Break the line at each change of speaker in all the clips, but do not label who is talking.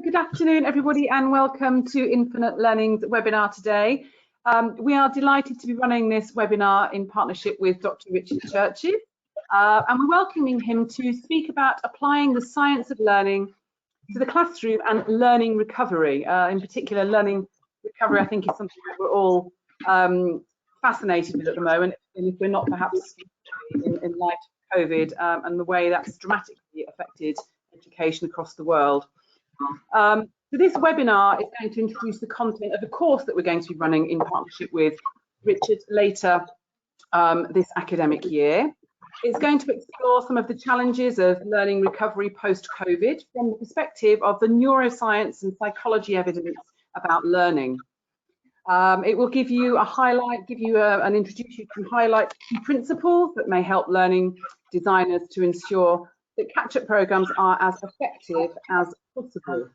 Good afternoon, everybody, and welcome to Infinite Learning's webinar today. We are delighted to be running this webinar in partnership with Dr. Richard Churches, and we're welcoming him to speak about applying the science of learning to the classroom and learning recovery. In particular, learning recovery, I think, is something that we're all fascinated with at the moment, and if we're not perhaps in light of COVID and the way that's dramatically affected education across the world. So this webinar is going to introduce the content of the course that we're going to be running in partnership with Richard later this academic year. It's going to explore some of the challenges of learning recovery post-COVID from the perspective of the neuroscience and psychology evidence about learning. It will give you a highlight, and introduce you to highlight key principles that may help learning designers to ensure that catch-up programs are as effective as possible.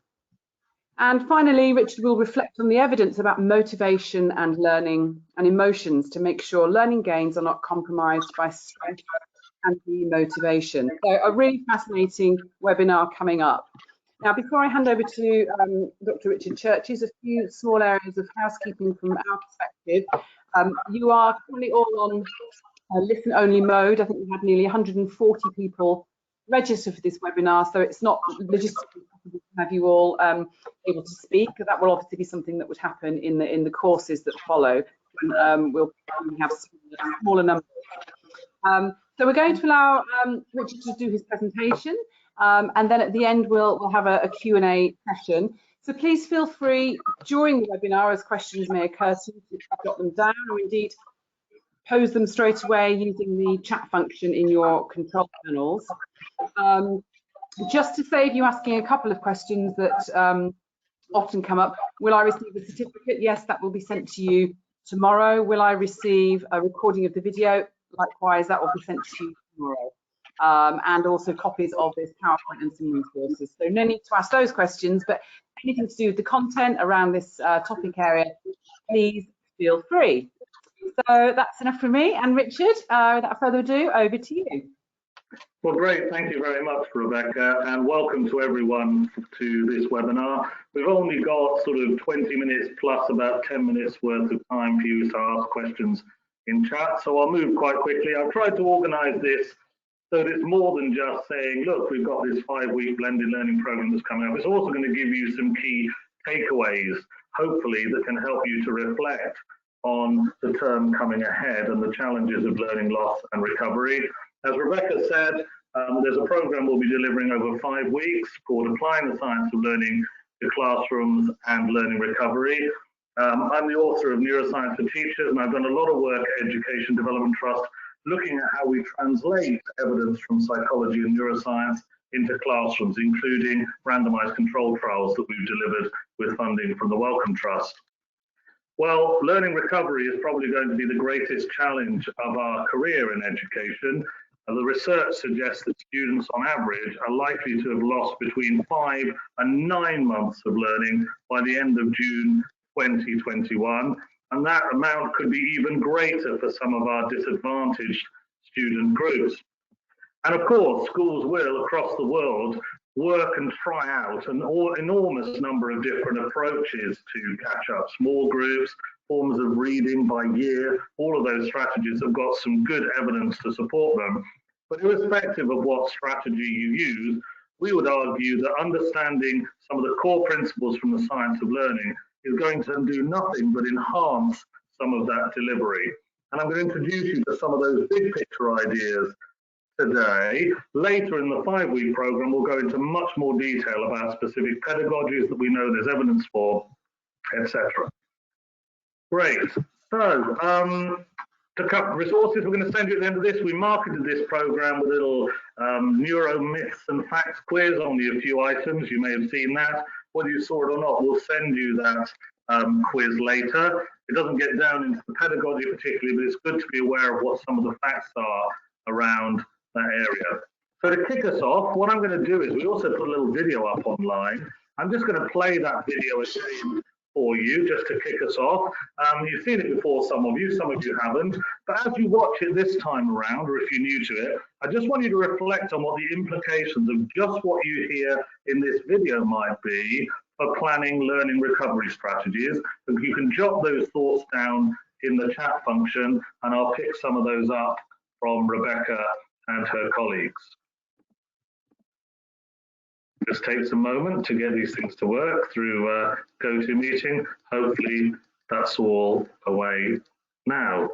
And finally, Richard will reflect on the evidence about motivation and learning and emotions to make sure learning gains are not compromised by stress and demotivation. So a really fascinating webinar coming up. Now, before I hand over to Dr. Richard Churches, a few small areas of housekeeping from our perspective. You are currently all on listen-only mode. I think we've had nearly 140 people register for this webinar, so it's not logistically possible to have you all able to speak. That will obviously be something that would happen in the courses that follow when we'll have smaller numbers. So we're going to allow Richard to do his presentation, and then at the end we'll have a Q&A session. So please feel free during the webinar, as questions may occur to you, to jot them down, or indeed pose them straight away using the chat function in your control panels. Just to save you asking a couple of questions that often come up, will I receive a certificate? Yes, that will be sent to you tomorrow. Will I receive a recording of the video? Likewise, that will be sent to you tomorrow. And also copies of this PowerPoint and some resources. So no need to ask those questions, but anything to do with the content around this topic area, please feel free. So that's enough from me. And Richard, without further ado, over to you.
Well, great. Thank you very much, Rebecca, and welcome to everyone to this webinar. We've only got sort of 20 minutes plus about 10 minutes worth of time for you to ask questions in chat. So I'll move quite quickly. I've tried to organize this so that it's more than just saying, look, we've got this 5-week blended learning program that's coming up. It's also going to give you some key takeaways, hopefully, that can help you to reflect on the term coming ahead and the challenges of learning loss and recovery. As Rebecca said, there's a program we'll be delivering over 5 weeks called Applying the Science of Learning to Classrooms and Learning Recovery. I'm the author of Neuroscience for Teachers, and I've done a lot of work at Education Development Trust looking at how we translate evidence from psychology and neuroscience into classrooms, including randomized control trials that we've delivered with funding from the Wellcome Trust. Well, learning recovery is probably going to be the greatest challenge of our career in education. The research suggests that students on average are likely to have lost between 5 and 9 months of learning by the end of June 2021, and that amount could be even greater for some of our disadvantaged student groups. And of course, schools will, across the world, work and try out an enormous number of different approaches to catch up. Small groups, forms of reading by year, all of those strategies have got some good evidence to support them. But irrespective of what strategy you use, we would argue that understanding some of the core principles from the science of learning is going to do nothing but enhance some of that delivery. And I'm going to introduce you to some of those big picture ideas today. Later in the 5-week program, we'll go into much more detail about specific pedagogies that we know there's evidence for, etc. Great. So, to cover resources we're going to send you at the end of this. We marketed this program with a little neuro myths and facts quiz, only a few items. You may have seen that. Whether you saw it or not, we'll send you that quiz later. It doesn't get down into the pedagogy particularly, but it's good to be aware of what some of the facts are around that area. So to kick us off, what I'm going to do is we also put a little video up online. I'm just going to play that video again for you, just to kick us off. You've seen it before, some of you haven't. But as you watch it this time around, or if you're new to it, I just want you to reflect on what the implications of just what you hear in this video might be for planning learning recovery strategies. And you can jot those thoughts down in the chat function, and I'll pick some of those up from Rebecca and her colleagues. Just takes a moment to get these things to work through GoToMeeting. Hopefully that's all away now.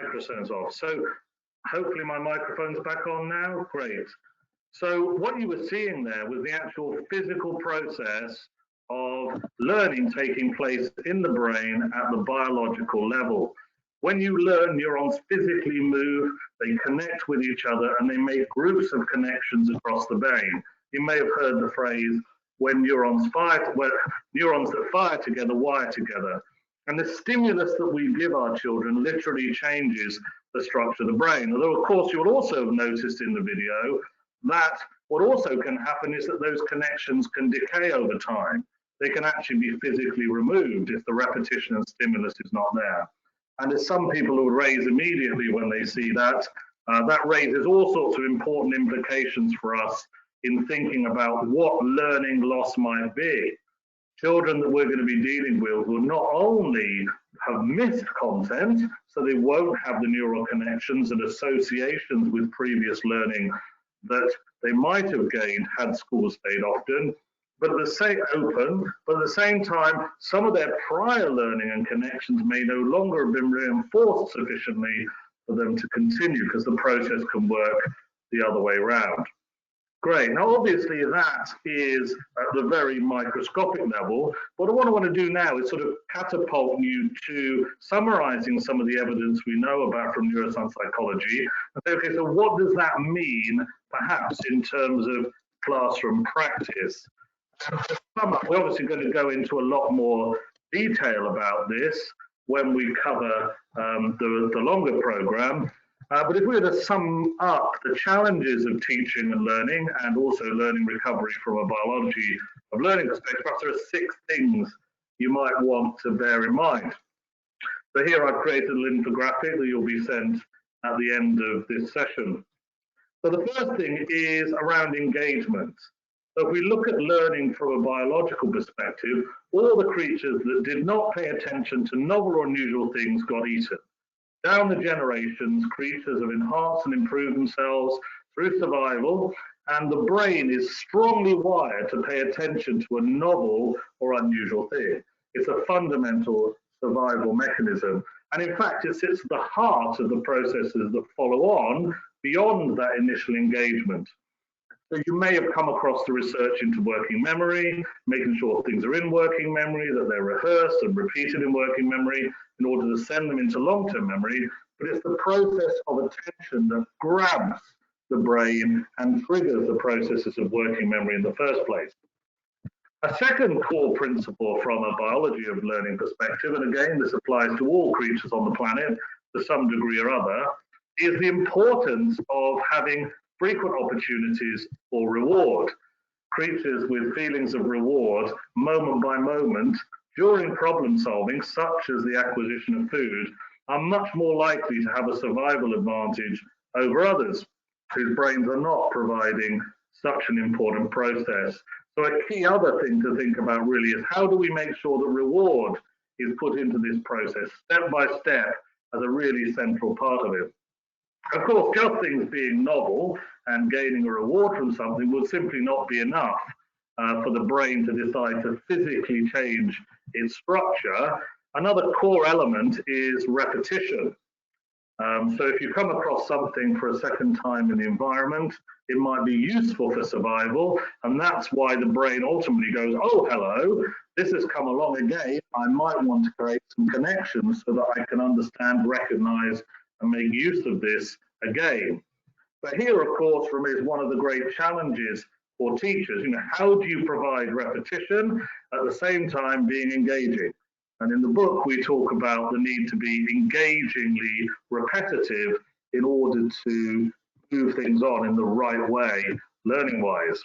Microphone's off. So hopefully my microphone's back on now. Great. So what you were seeing there was the actual physical process of learning taking place in the brain at the biological level. When you learn, neurons physically move, they connect with each other, and they make groups of connections across the brain. You may have heard the phrase, when neurons that fire together wire together. And the stimulus that we give our children literally changes the structure of the brain. Although, of course, you will also have noticed in the video that what also can happen is that those connections can decay over time. They can actually be physically removed if the repetition and stimulus is not there. And as some people will raise immediately when they see that, that raises all sorts of important implications for us in thinking about what learning loss might be. Children that we're going to be dealing with will not only have missed content, so they won't have the neural connections and associations with previous learning that they might have gained had school stayed open, but at the same time, some of their prior learning and connections may no longer have been reinforced sufficiently for them to continue, because the process can work the other way around. Great. Now, obviously, that is at the very microscopic level. What I want to do now is sort of catapult you to summarizing some of the evidence we know about from neuroscience psychology. And say, okay, so what does that mean, perhaps, in terms of classroom practice? And to sum up, we're obviously going to go into a lot more detail about this when we cover the longer program. But if we were to sum up the challenges of teaching and learning, and also learning recovery from a biology of learning perspective, perhaps there are 6 things you might want to bear in mind. So here I've created a little infographic that you'll be sent at the end of this session. So the first thing is around engagement. So if we look at learning from a biological perspective, all the creatures that did not pay attention to novel or unusual things got eaten. Down the generations, creatures have enhanced and improved themselves through survival, and the brain is strongly wired to pay attention to a novel or unusual thing. It's a fundamental survival mechanism. And in fact, it sits at the heart of the processes that follow on beyond that initial engagement. So you may have come across the research into working memory, making sure things are in working memory, that they're rehearsed and repeated in working memory in order to send them into long-term memory. But it's the process of attention that grabs the brain and triggers the processes of working memory in the first place. A second core principle from a biology of learning perspective, and again, this applies to all creatures on the planet to some degree or other, is the importance of having frequent opportunities for reward. Creatures with feelings of reward, moment by moment, during problem solving, such as the acquisition of food, are much more likely to have a survival advantage over others whose brains are not providing such an important process. So a key other thing to think about really is how do we make sure that reward is put into this process step by step as a really central part of it. Of course, just things being novel and gaining a reward from something would simply not be enough for the brain to decide to physically change its structure. Another core element is repetition. So if you come across something for a second time in the environment, it might be useful for survival, and that's why the brain ultimately goes, oh, hello, this has come along again. I might want to create some connections so that I can understand, recognize, and make use of this again. But here, of course, is one of the great challenges for teachers. How do you provide repetition at the same time being engaging? And in the book, we talk about the need to be engagingly repetitive in order to move things on in the right way, learning-wise.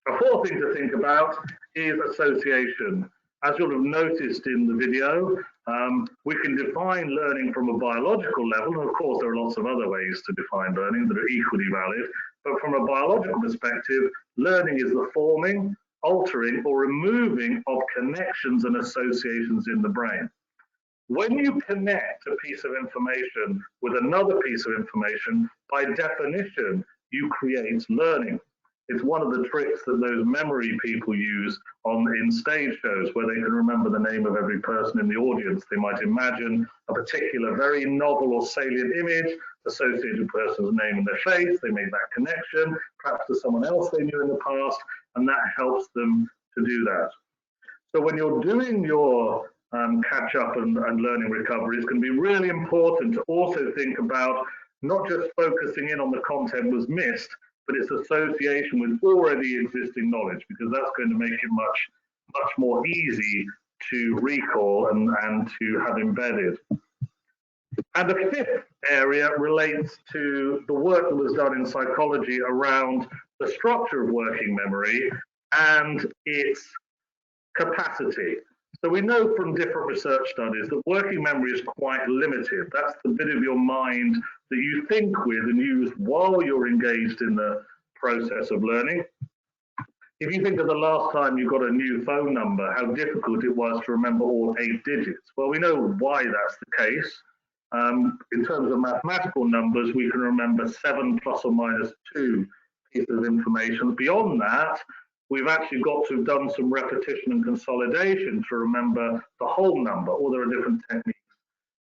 A fourth thing to think about is association. As you'll have noticed in the video, we can define learning from a biological level, and of course there are lots of other ways to define learning that are equally valid, but from a biological perspective, learning is the forming, altering, or removing of connections and associations in the brain. When you connect a piece of information with another piece of information, by definition, you create learning. It's one of the tricks that those memory people use in stage shows where they can remember the name of every person in the audience. They might imagine a particular very novel or salient image associated with a person's name and their face. They make that connection, perhaps to someone else they knew in the past, and that helps them to do that. So when you're doing your catch up and learning recovery, it's going to be really important to also think about not just focusing in on the content was missed, but its association with already existing knowledge, because that's going to make it much more easy to recall and to have embedded. And the fifth area relates to the work that was done in psychology around the structure of working memory and its capacity. So we know from different research studies that working memory is quite limited. That's the bit of your mind that you think with and use while you're engaged in the process of learning. If you think of the last time you got a new phone number, how difficult it was to remember all 8 digits. Well, we know why that's the case. In terms of mathematical numbers, we can remember 7 plus or minus 2 pieces of information. Beyond that, we've actually got to have done some repetition and consolidation to remember the whole number, or there are different techniques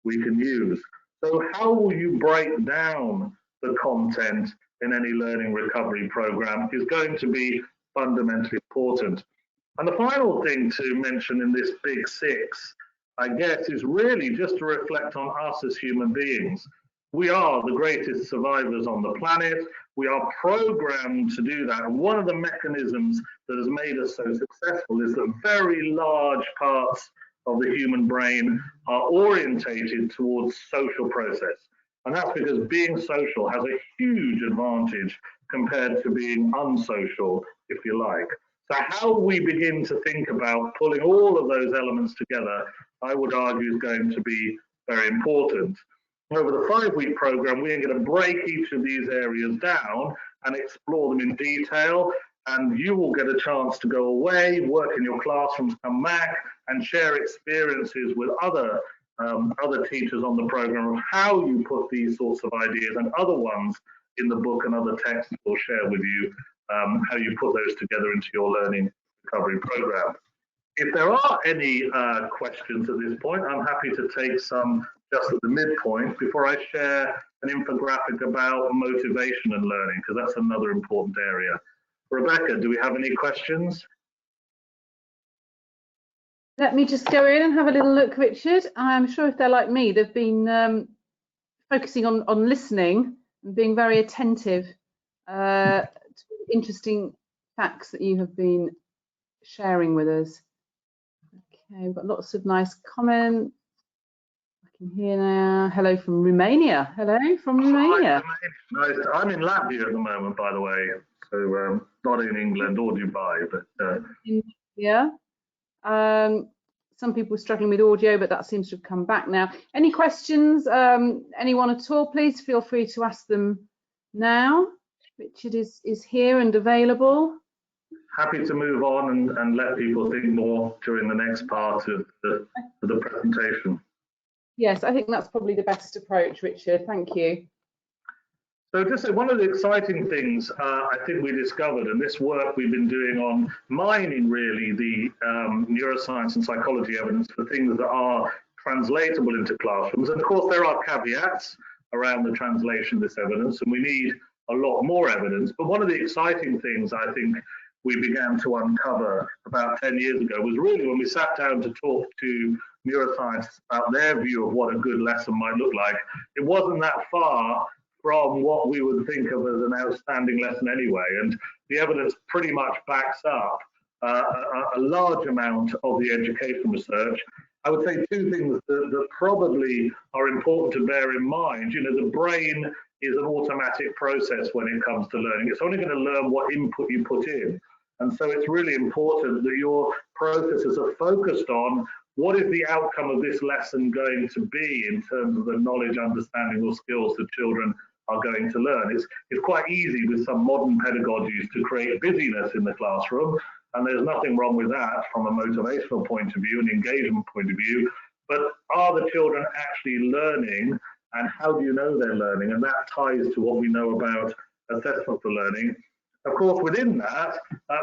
we can use. So how will you break down the content in any learning recovery program is going to be fundamentally important. And the final thing to mention in this big 6, I guess, is really just to reflect on us as human beings. We are the greatest survivors on the planet. We are programmed to do that. And one of the mechanisms that has made us so successful is that very large parts of the human brain are orientated towards social process. And that's because being social has a huge advantage compared to being unsocial, if you like. So how we begin to think about pulling all of those elements together, I would argue, is going to be very important. Over the 5-week program, we're going to break each of these areas down and explore them in detail. And you will get a chance to go away, work in your classrooms, come back, and share experiences with other teachers on the program of how you put these sorts of ideas and other ones in the book and other texts we'll share with you how you put those together into your learning recovery program. If there are any questions at this point, I'm happy to take some just at the midpoint before I share an infographic about motivation and learning, because that's another important area. Rebecca, do we have any questions?
Let me just go in and have a little look, Richard. I'm sure if they're like me, they've been focusing on listening and being very attentive to interesting facts that you have been sharing with us. Okay, we've got lots of nice comments. I can hear now. Hello from Romania. Hello from Romania.
Hi, nice. I'm in Latvia at the moment, by the way, so not in England or Dubai, but
yeah. Some people are struggling with audio, but that seems to have come back now. Any questions? Anyone at all? Please feel free to ask them now. Richard is here and available.
Happy to move on and let people think more during the next part of the presentation.
Yes, I think that's probably the best approach, Richard. Thank you.
So just one of the exciting things I think we discovered, and this work we've been doing on mining really the neuroscience and psychology evidence for things that are translatable into classrooms. And of course, there are caveats around the translation of this evidence, and we need a lot more evidence. But one of the exciting things I think we began to uncover about 10 years ago was really when we sat down to talk to neuroscientists about their view of what a good lesson might look like. It wasn't that far from what we would think of as an outstanding lesson anyway. And the evidence pretty much backs up a large amount of the education research. I would say two things that probably are important to bear in mind. You know, the brain is an automatic process when it comes to learning. It's only going to learn what input you put in. And so it's really important that your processes are focused on what is the outcome of this lesson going to be in terms of the knowledge, understanding, or skills that children are going to learn. It's quite easy with some modern pedagogies to create busyness in the classroom, and there's nothing wrong with that from a motivational point of view and engagement point of view. But are the children actually learning, and how do you know they're learning? And that ties to what we know about assessment for learning. Of course, within that,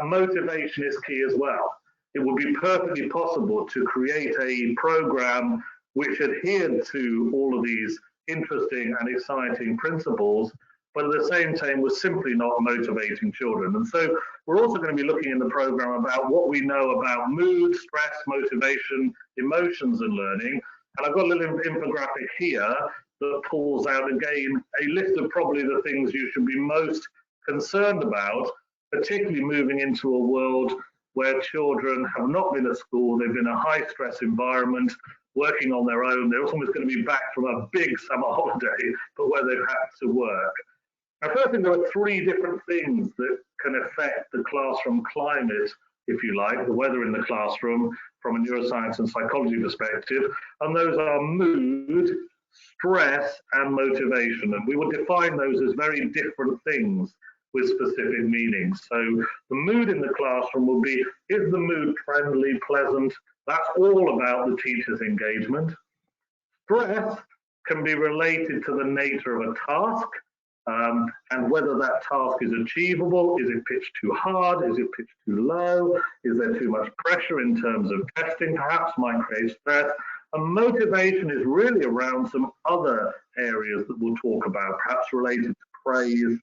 motivation is key as well. It would be perfectly possible to create a program which adhered to all of these interesting and exciting principles, but at the same time was simply not motivating children. And so we're also going to be looking in the program about what we know about mood, stress, motivation, emotions and learning. And I've got a little infographic here that pulls out again a list of probably the things you should be most concerned about, particularly moving into a world where children have not been at school, they've been in a high stress environment, working on their own. They're almost going to be back from a big summer holiday, but where they've had to work. Now, first thing, there are three different things that can affect the classroom climate, if you like, the weather in the classroom from a neuroscience and psychology perspective, and those are mood, stress, and motivation. And we will define those as very different things with specific meanings. So the mood in the classroom will be, is the mood friendly, pleasant? That's all about the teacher's engagement. Stress can be related to the nature of a task and whether that task is achievable. Is it pitched too hard? Is it pitched too low? Is there too much pressure in terms of testing perhaps might create stress? And motivation is really around some other areas that we'll talk about, perhaps related to praise,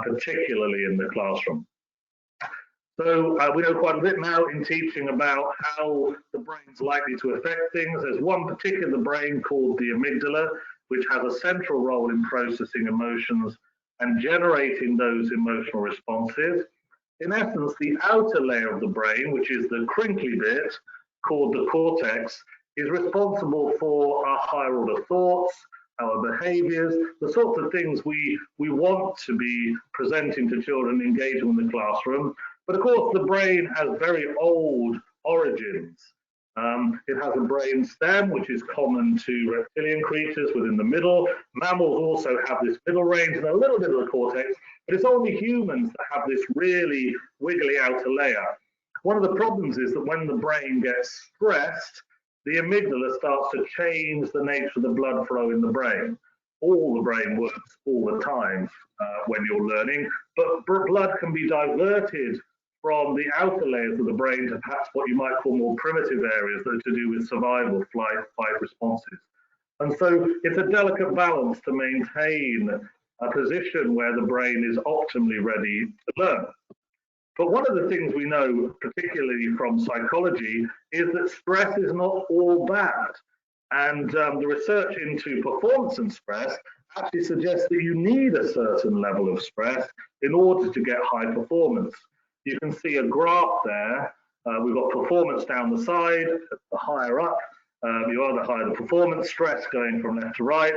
particularly in the classroom. So we know quite a bit now in teaching about how the brain's likely to affect things. There's one particular brain called the amygdala, which has a central role in processing emotions and generating those emotional responses. In essence, the outer layer of the brain, which is the crinkly bit called the cortex, is responsible for our higher order thoughts, our behaviors, the sorts of things we want to be presenting to children engaging in the classroom. But of course, the brain has very old origins. It has a brain stem, which is common to reptilian creatures within the middle. Mammals also have this middle range and a little bit of the cortex, but it's only humans that have this really wiggly outer layer. One of the problems is that when the brain gets stressed, the amygdala starts to change the nature of the blood flow in the brain. all the brain works all the time when you're learning, but blood can be diverted from the outer layers of the brain to perhaps what you might call more primitive areas that are to do with survival, flight, fight responses. And so it's a delicate balance to maintain a position where the brain is optimally ready to learn. But one of the things we know, particularly from psychology, is that stress is not all bad. And the research into performance and stress actually suggests that you need a certain level of stress in order to get high performance. You can see a graph there. We've got performance down the side. The higher up you are, the higher the performance, stress going from left to right.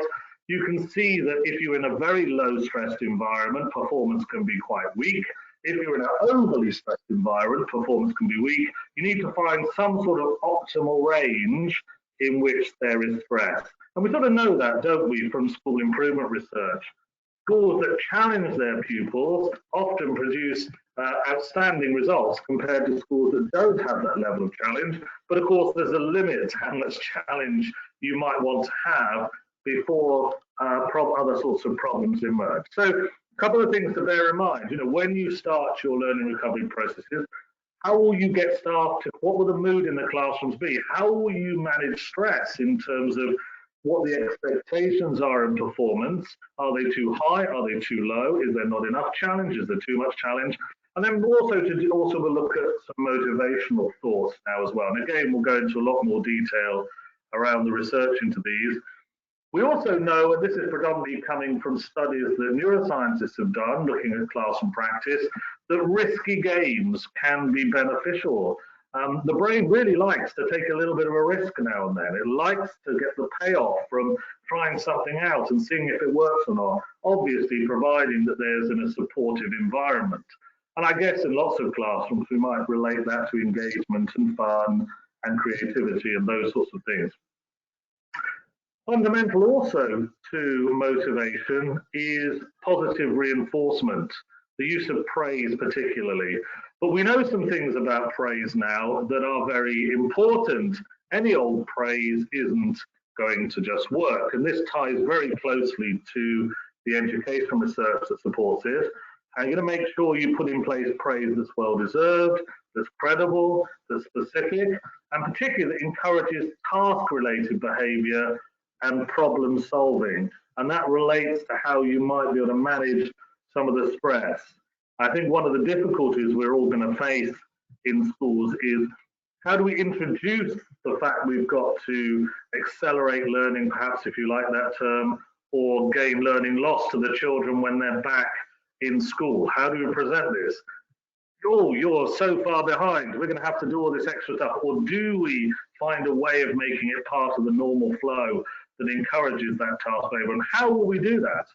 You can see that if you're in a very low stressed environment, performance can be quite weak. If you're in an overly stressed environment, performance can be weak. You need to find some sort of optimal range in which there is stress. And we sort of know that, don't we, from school improvement research. Schools that challenge their pupils often produce outstanding results compared to schools that don't have that level of challenge. But of course, there's a limit to how much challenge you might want to have before other sorts of problems emerge. So a couple of things to bear in mind. You know, when you start your learning recovery processes, how will you get staff to, what will the mood in the classrooms be? How will you manage stress in terms of what the expectations are in performance? Are they too high? Are they too low? Is there not enough challenge? Is there too much challenge? And then also we'll look at some motivational thoughts now as well. And again, we'll go into a lot more detail around the research into these. We also know, and this is predominantly coming from studies that neuroscientists have done, looking at classroom practice, that risky games can be beneficial. The brain really likes to take a little bit of a risk now and then. It likes to get the payoff from trying something out and seeing if it works or not, obviously providing that there's in a supportive environment. And I guess in lots of classrooms, we might relate that to engagement and fun and creativity and those sorts of things. Fundamental also to motivation is positive reinforcement, the use of praise particularly. But we know some things about praise now that are very important. Any old praise isn't going to just work. And this ties very closely to the education research that supports it. And you're going to make sure you put in place praise that's well-deserved, that's credible, that's specific, and particularly that encourages task-related behavior and problem solving. And that relates to how you might be able to manage some of the stress. I think one of the difficulties we're all going to face in schools is how do we introduce the fact we've got to accelerate learning, perhaps if you like that term, or gain learning loss to the children when they're back in school? How do we present this? Oh, you're so far behind, we're going to have to do all this extra stuff. Or do we find a way of making it part of the normal flow that encourages that task behavior? And how will we do that?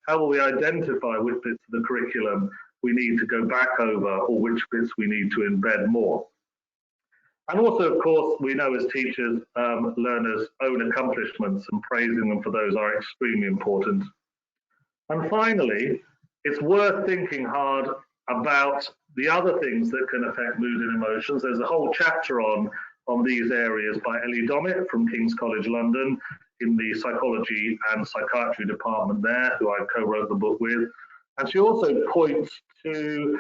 How will we identify which bits of the curriculum we need to go back over or which bits we need to embed more? And also, of course, we know as teachers, learners' own accomplishments and praising them for those are extremely important. And finally, it's worth thinking hard about the other things that can affect mood and emotions. There's a whole chapter on these areas by Ellie Dommett from King's College London in the psychology and psychiatry department there, who I co-wrote the book with. And she also points to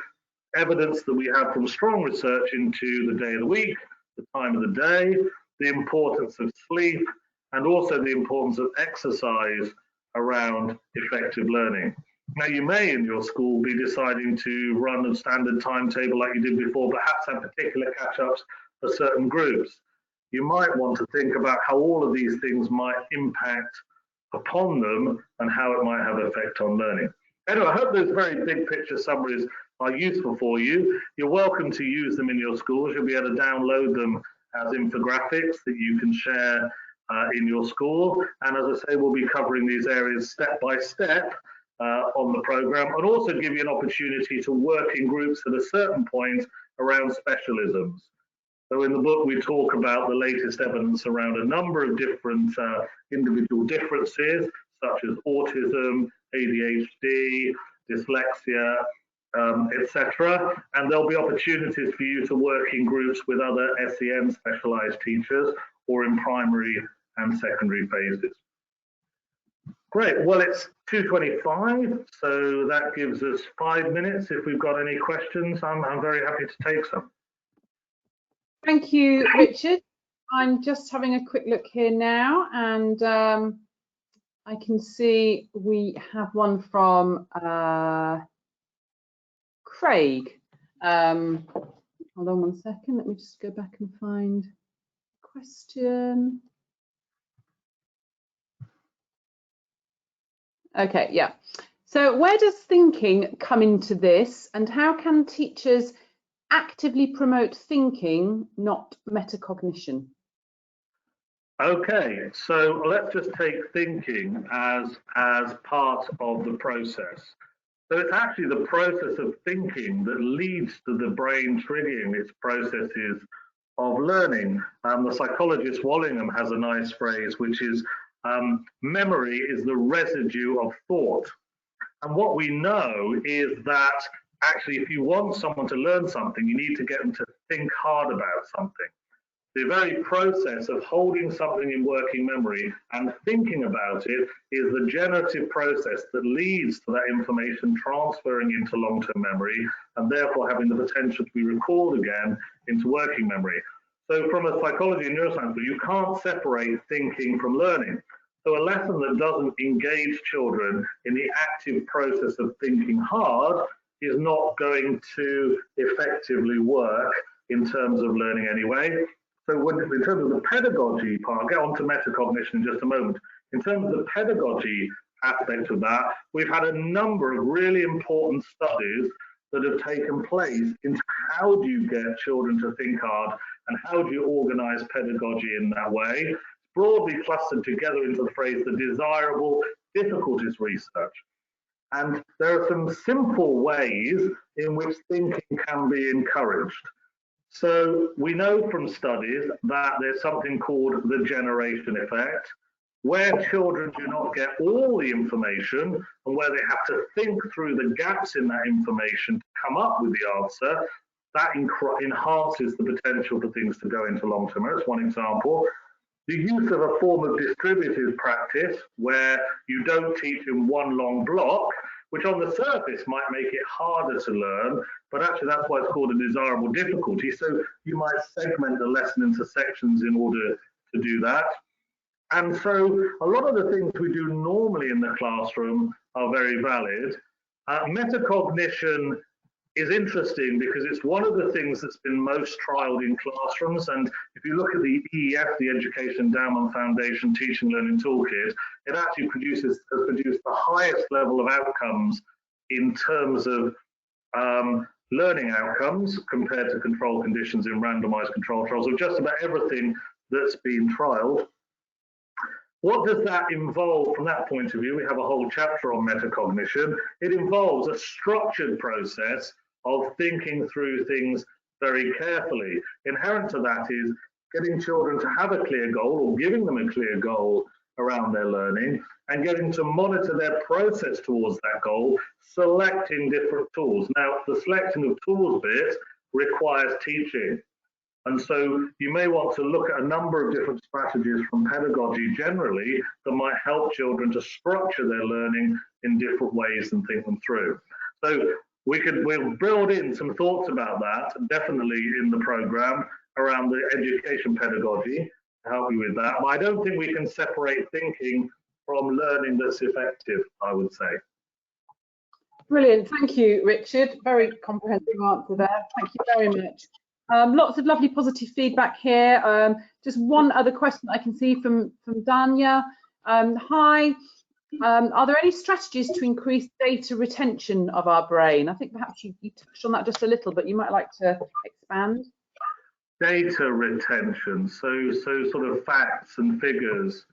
evidence that we have from strong research into the day of the week, the time of the day, the importance of sleep, and also the importance of exercise around effective learning. Now, you may in your school be deciding to run a standard timetable like you did before, perhaps have particular catch-ups for certain groups. You might want to think about how all of these things might impact upon them and how it might have an effect on learning. Anyway, I hope those very big picture summaries are useful for you. You're welcome to use them in your schools. You'll be able to download them as infographics that you can share in your school. And as I say, we'll be covering these areas step by step on the program, and also give you an opportunity to work in groups at a certain point around specialisms. So in the book, we talk about the latest evidence around a number of different individual differences, such as autism, ADHD, dyslexia, etc. And there'll be opportunities for you to work in groups with other SEN specialized teachers or in primary and secondary phases. Great. Well, it's 2:25, so that gives us 5 minutes. If we've got any questions, I'm very happy to take some.
Thank you, Richard. I'm just having a quick look here now, and I can see we have one from Craig. Hold on one second. Let me just go back and find the question. Okay, yeah. So where does thinking come into this, and how can teachers actively promote thinking, not metacognition?
Okay, so let's just take thinking as part of the process. So it's actually the process of thinking that leads to the brain triggering its processes of learning. The psychologist Wallingham has a nice phrase, which is memory is the residue of thought. And what we know is that actually if you want someone to learn something, you need to get them to think hard about something. The very process of holding something in working memory and thinking about it is the generative process that leads to that information transferring into long-term memory and therefore having the potential to be recalled again into working memory. So from a psychology and neuroscience view, you can't separate thinking from learning. So a lesson that doesn't engage children in the active process of thinking hard is not going to effectively work in terms of learning anyway. So in terms of the pedagogy part, I'll get on to metacognition in just a moment. In terms of the pedagogy aspect of that, we've had a number of really important studies that have taken place into how do you get children to think hard and how do you organize pedagogy in that way. Broadly clustered together into the phrase the desirable difficulties research. And there are some simple ways in which thinking can be encouraged. So we know from studies that there's something called the generation effect, where children do not get all the information and where they have to think through the gaps in that information to come up with the answer. That enhances the potential for things to go into long-term memory. That's one example. The use of a form of distributed practice where you don't teach in one long block, which on the surface might make it harder to learn, but actually that's why it's called a desirable difficulty. So you might segment the lesson into sections in order to do that. And so a lot of the things we do normally in the classroom are very valid. Metacognition is interesting because it's one of the things that's been most trialed in classrooms. And if you look at the EEF, the Education Endowment Foundation Teaching Learning Toolkit, it actually has produced the highest level of outcomes in terms of learning outcomes compared to control conditions in randomized control trials of just about everything that's been trialed. What does that involve from that point of view? We have a whole chapter on metacognition. It involves a structured process of thinking through things very carefully. Inherent to that is getting children to have a clear goal or giving them a clear goal around their learning and getting to monitor their process towards that goal, selecting different tools. Now, the selecting of tools bit requires teaching. And so you may want to look at a number of different strategies from pedagogy generally that might help children to structure their learning in different ways and think them through. So we'll build in some thoughts about that, definitely in the program around the education pedagogy to help you with that. But I don't think we can separate thinking from learning that's effective, I would say.
Brilliant, thank you, Richard. Very comprehensive answer there. Thank you very much. Lots of lovely positive feedback here. Just one other question I can see from Danya. Hi, are there any strategies to increase data retention of our brain? I think perhaps you touched on that just a little, but you might like to expand.
Data retention, so sort of facts and figures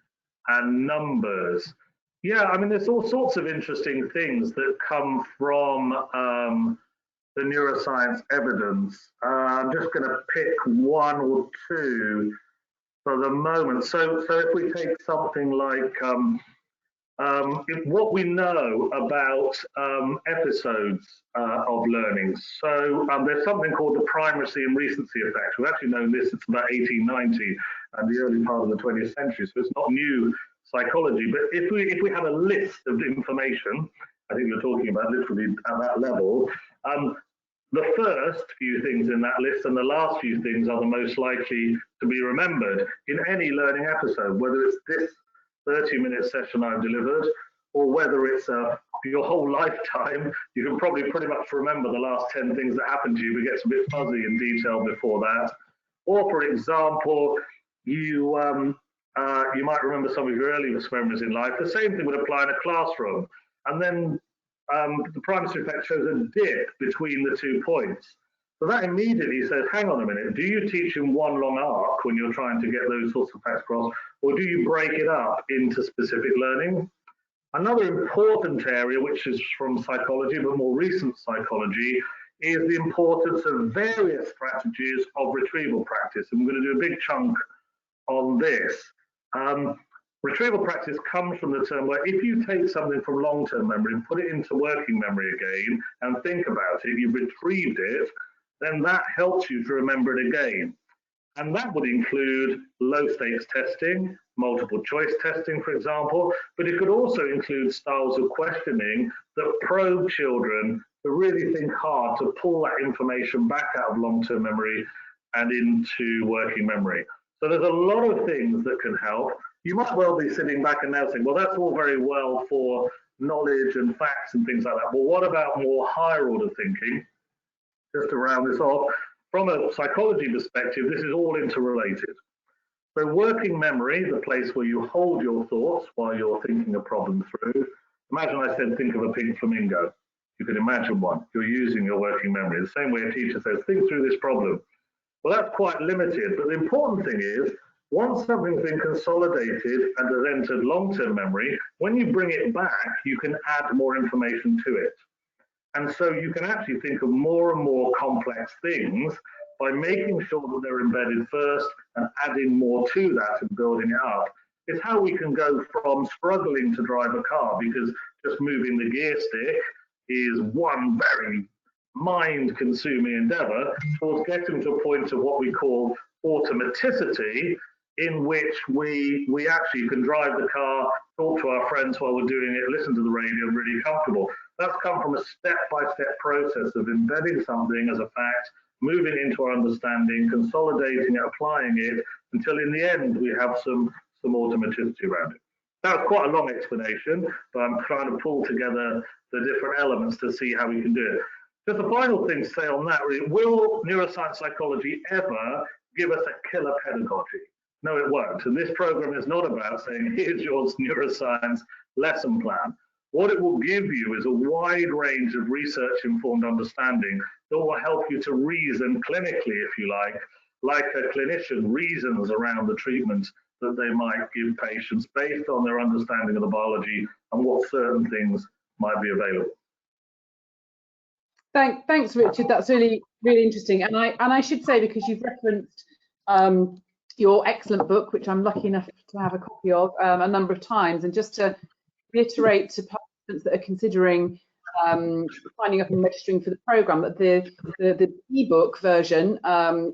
and numbers. Yeah, I mean, there's all sorts of interesting things that come from the neuroscience evidence. I'm just going to pick one or two for the moment. So if we take something like what we know about episodes of learning. So there's something called the primacy and recency effect. We've actually known this since about 1890 and the early part of the 20th century, so it's not new psychology. But if we had a list of information, I think you're talking about literally at that level, the first few things in that list and the last few things are the most likely to be remembered in any learning episode, whether it's this 30-minute session I've delivered, or whether it's your whole lifetime. You can probably pretty much remember the last 10 things that happened to you. It gets a bit fuzzy in detail before that. Or, for example, you might remember some of your earliest memories in life. The same thing would apply in a classroom. And then the primary effect shows a dip between the 2 points. So that immediately says, hang on a minute, do you teach in one long arc when you're trying to get those sorts of facts across, or do you break it up into specific learning? Another important area, which is from psychology, but more recent psychology, is the importance of various strategies of retrieval practice. And we're going to do a big chunk on this. Retrieval practice comes from the term where if you take something from long-term memory and put it into working memory again and think about it, you've retrieved it, then that helps you to remember it again. And that would include low-stakes testing, multiple choice testing, for example, but it could also include styles of questioning that probe children to really think hard to pull that information back out of long-term memory and into working memory. So there's a lot of things that can help. You might well be sitting back and now saying, well, that's all very well for knowledge and facts and things like that. But what about more higher order thinking? Just to round this off, from a psychology perspective, this is all interrelated. So working memory, the place where you hold your thoughts while you're thinking a problem through. Imagine I said, think of a pink flamingo. You can imagine one. You're using your working memory. The same way a teacher says, think through this problem. Well, that's quite limited. But the important thing is, once something's been consolidated and has entered long-term memory, when you bring it back, you can add more information to it. And so you can actually think of more and more complex things by making sure that they're embedded first and adding more to that and building it up. It's how we can go from struggling to drive a car because just moving the gear stick is one very mind-consuming endeavor towards getting to a point of what we call automaticity, in which we actually can drive the car, talk to our friends while we're doing it, listen to the radio, really comfortable. That's come from a step-by-step process of embedding something as a fact, moving into our understanding, consolidating it, applying it, until in the end we have some automaticity around it. That was quite a long explanation, but I'm trying to pull together the different elements to see how we can do it. Just the final thing to say on that, really, will neuroscience psychology ever give us a killer pedagogy? No, it won't. And this program is not about saying, here's your neuroscience lesson plan. What it will give you is a wide range of research-informed understanding that will help you to reason clinically, if you like a clinician reasons around the treatment that they might give patients based on their understanding of the biology and what certain things might be available.
Thanks, Richard. That's really, really interesting. And I should say, because you've referenced your excellent book, which I'm lucky enough to have a copy of a number of times, and just to reiterate to participants that are considering signing up and registering for the programme, that the ebook version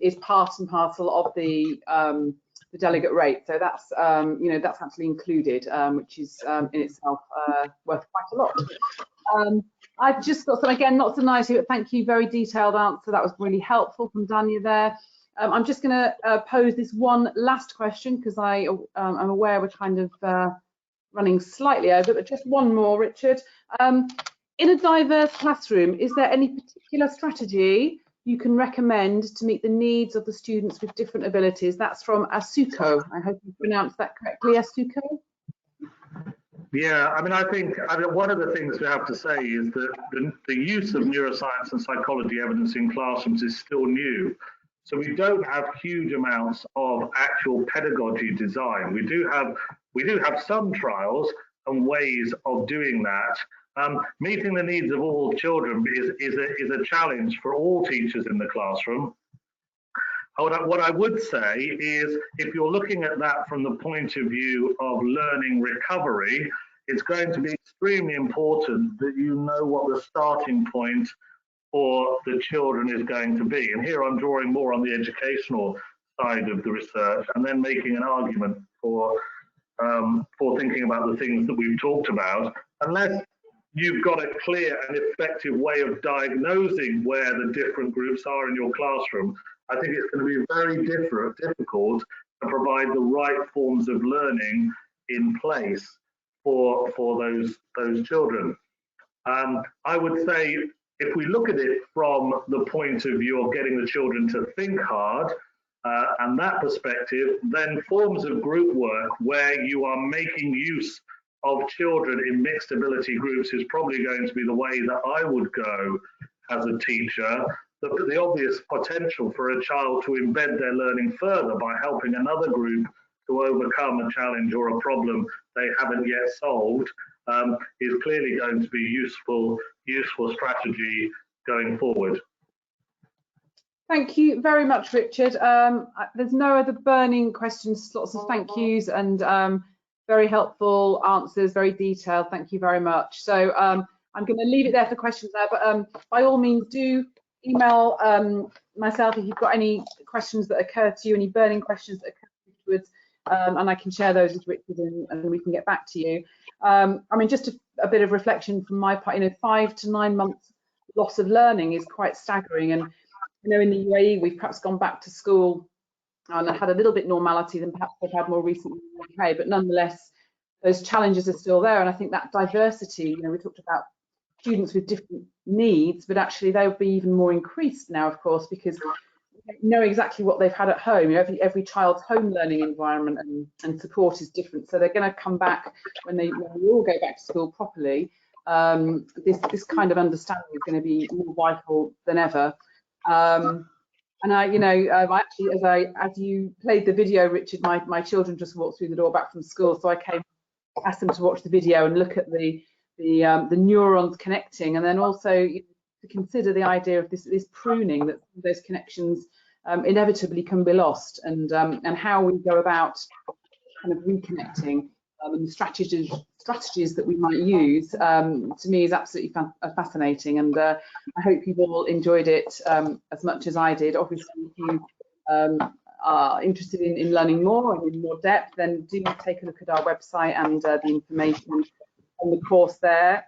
is part and parcel of the delegate rate. So that's that's actually included, which is in itself worth quite a lot. I've just got some, again, not so nice, but thank you, very detailed answer. That was really helpful from Dania there. I'm just going to pose this one last question because I'm aware we're kind of running slightly over, but just one more, Richard. In a diverse classroom, is there any particular strategy you can recommend to meet the needs of the students with different abilities? That's from Asuko. I hope you pronounced that correctly, Asuko.
Yeah, I think one of the things we have to say is that the use of neuroscience and psychology evidence in classrooms is still new. So we don't have huge amounts of actual pedagogy design. We do have some trials and ways of doing that. Meeting the needs of all children is a challenge for all teachers in the classroom. What I would say is, if you're looking at that from the point of view of learning recovery, it's going to be extremely important that you know what the starting point for the children is going to be. And here I'm drawing more on the educational side of the research and then making an argument for for thinking about the things that we've talked about, unless you've got a clear and effective way of diagnosing where the different groups are in your classroom. I think it's going to be very difficult to provide the right forms of learning in place for those children. I would say if we look at it from the point of view of getting the children to think hard, and that perspective, then forms of group work where you are making use of children in mixed ability groups is probably going to be the way that I would go as a teacher. The obvious potential for a child to embed their learning further by helping another group to overcome a challenge or a problem they haven't yet solved is clearly going to be useful strategy going forward.
Thank you very much, Richard. There's no other burning questions, lots of thank yous and very helpful answers, very detailed. Thank you very much. So I'm going to leave it there for questions now, but by all means do email myself if you've got any questions that occur to you, any burning questions that occur afterwards, and I can share those with Richard and we can get back to you. I mean, just a bit of reflection from my part, 5 to 9 months loss of learning is quite staggering, and in the UAE we've perhaps gone back to school and had a little bit normality than perhaps they've had more recently in the UK, but nonetheless those challenges are still there. And I think that diversity, we talked about students with different needs, but actually they'll be even more increased now, of course, because they know exactly what they've had at home. Every child's home learning environment and support is different, so they're going to come back when we all go back to school properly. This kind of understanding is going to be more vital than ever. And actually, as you played the video, Richard, my children just walked through the door back from school, so I asked them to watch the video and look at the neurons connecting, and then also to consider the idea of this pruning, that those connections inevitably can be lost, and how we go about kind of reconnecting, and the strategies that we might use, to me is absolutely fascinating, and I hope you've all enjoyed it as much as I did. Obviously, if you are interested in learning more and in more depth, then do take a look at our website and the information on the course there.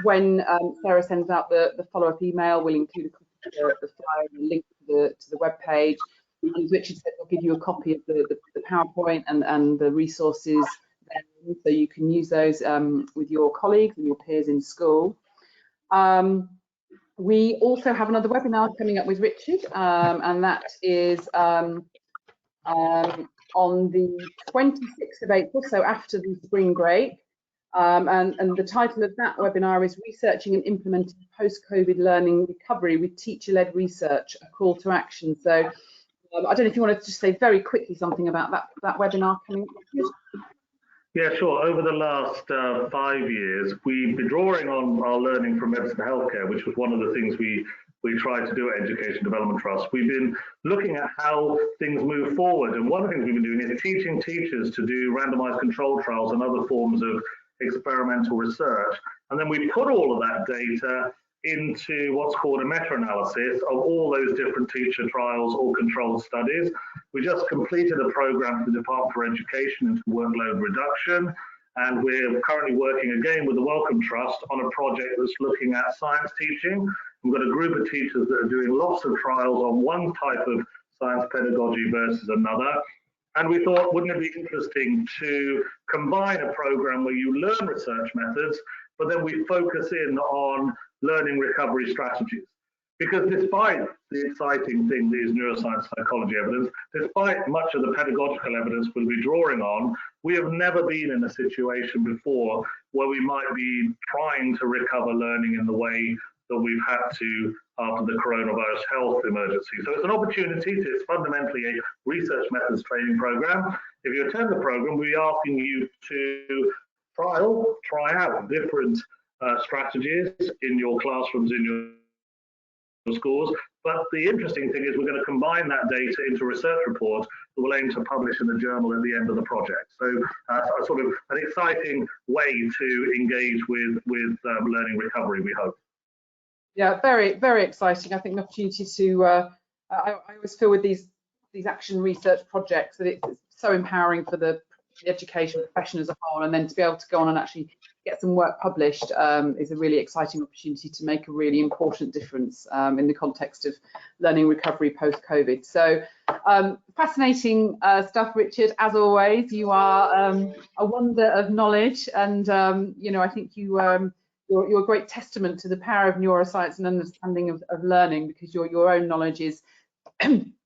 When Sarah sends out the follow-up email, we'll include a copy of the flyer and a link to the web page. And as Richard said, we'll give you a copy of the PowerPoint and the resources there, so you can use those with your colleagues and your peers in school. We also have another webinar coming up with Richard, and that is on the 26th of April, so after the spring break. And the title of that webinar is Researching and Implementing Post-COVID Learning Recovery with Teacher-Led Research, a Call to Action. So I don't know if you want to just say very quickly something about that webinar coming up.
Yeah, sure. Over the last 5 years, we've been drawing on our learning from medicine and healthcare, which was one of the things we tried to do at Education Development Trust. We've been looking at how things move forward, and one of the things we've been doing is teaching teachers to do randomized control trials and other forms of experimental research. And then we put all of that data into what's called a meta-analysis of all those different teacher trials or controlled studies. We just completed a program for the Department for Education into workload reduction, and we're currently working again with the Wellcome Trust on a project that's looking at science teaching. We've got a group of teachers that are doing lots of trials on one type of science pedagogy versus another. And we thought, wouldn't it be interesting to combine a program where you learn research methods, but then we focus in on learning recovery strategies? Because despite the exciting thing that is neuroscience psychology evidence, despite much of the pedagogical evidence we'll be drawing on, we have never been in a situation before where we might be trying to recover learning in the way that we've had to after the coronavirus health emergency. So it's an opportunity. It's fundamentally a research methods training program. If you attend the program, we're asking you to try out different strategies in your classrooms, in your schools. But the interesting thing is we're going to combine that data into a research report that we'll aim to publish in the journal at the end of the project. So sort of an exciting way to engage with learning recovery, we hope.
Yeah, very, very exciting. I think the opportunity to, I always feel with these action research projects that it's so empowering for the the education profession as a whole, and then to be able to go on and actually get some work published is a really exciting opportunity to make a really important difference in the context of learning recovery post-COVID. So fascinating stuff, Richard. As always, you are a wonder of knowledge, and you know, I think you're a great testament to the power of neuroscience and understanding of learning, because your own knowledge is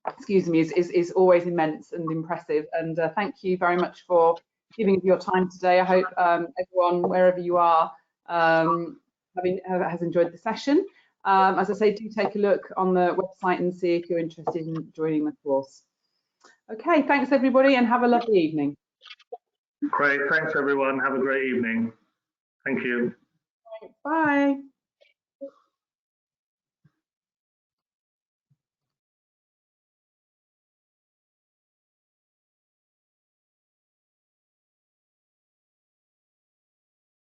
excuse me, is always immense and impressive. And thank you very much for giving your time today. I hope everyone, wherever you are, has enjoyed the session. As I say, do take a look on the website and see if you're interested in joining the course. Okay, thanks everybody, and have a lovely evening.
Great, thanks everyone. Have a great evening. Thank you.
Bye.